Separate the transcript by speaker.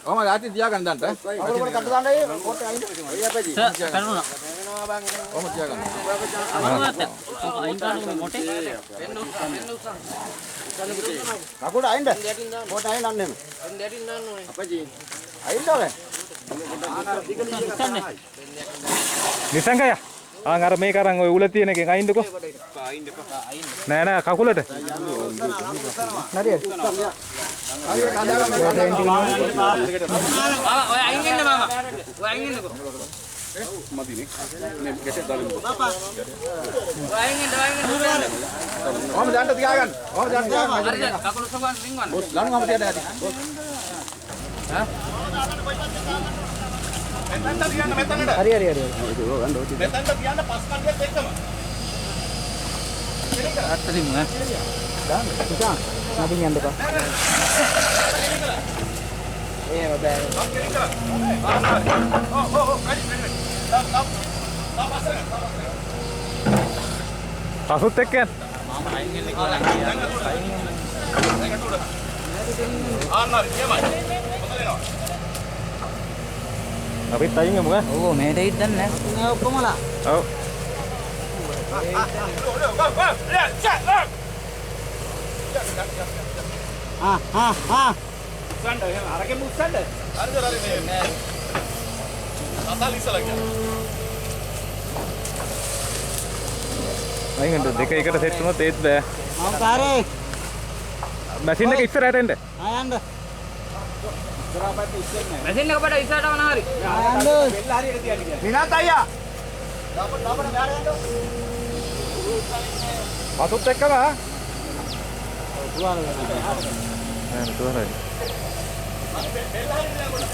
Speaker 1: Oh my God, dia kan dante. Aku boleh kata dante. Iya apa ji?
Speaker 2: Kanuna.
Speaker 1: Oh dia kan. Aku dah ain dah. Kota ain nanne. Apa ji? Ain dah le.
Speaker 3: Nissan kaya? අර මේක අරන් ඔය උල තියෙන එකෙන් අයින්දකෝ. නෑ නෑ කකුලට.
Speaker 1: හරියට.
Speaker 2: ඔය අයින් වෙන්න මාමා. ඔය අයින් වෙන්නකෝ.
Speaker 1: මදිනේ. මේ ගැටේ දාන්න.
Speaker 2: බාපා. ඔය අයින් වෙන්න.
Speaker 1: ඔහම දාන්න තියාගන්න. ඔහම දාන්න තියාගන්න.
Speaker 2: හරියට කකුල සුගන් රින්ගවන්න.
Speaker 1: ලණු ඔහම තියන්න ඇති. හා? හරි. මෙතනට තියන්න පස් කන්ඩියත් එක්කම.
Speaker 2: අත්තරින් ඈ.
Speaker 1: දාන්න. තුසාන්. නදින් යන්න බා. එහෙම බෑ.
Speaker 3: පසුත් එක්ක යන්න.
Speaker 2: මාමා අයින් වෙන්න කියලා කියනවා.
Speaker 3: අපිත් අයින් යමු ඈ.
Speaker 2: ඔව් මේට ඉද්දන් නෑ. නෑ ඔක්කොමලා.
Speaker 3: ඔව්.
Speaker 1: උස්සන්න එහෙම අරගෙන උස්සන්න. හරිද මේ. අතල් ඉස්සලා ගියා.
Speaker 3: අයින් යන්න දෙක එකට සෙට් වුණොත් ඒත් බෑ.
Speaker 2: මම කාරේ.
Speaker 3: මැෂින් එක ඉස්සරහට එන්න.
Speaker 2: ආයන්ද.
Speaker 1: ඉස්සරහට ඉස්සෙන්නේ.
Speaker 2: මැෂින් එක බඩ ඉස්සරහට වන හරි.
Speaker 1: ආයන්ද. බෙල්ල හරියට තියන්න කියලා. විනාත් අයියා. දාපන් මෙහාට යන්න.
Speaker 3: පසුත් එක්කම ආ.
Speaker 1: දුවන.
Speaker 3: නෑ දුවනයි.
Speaker 1: බෙල්ල හරියට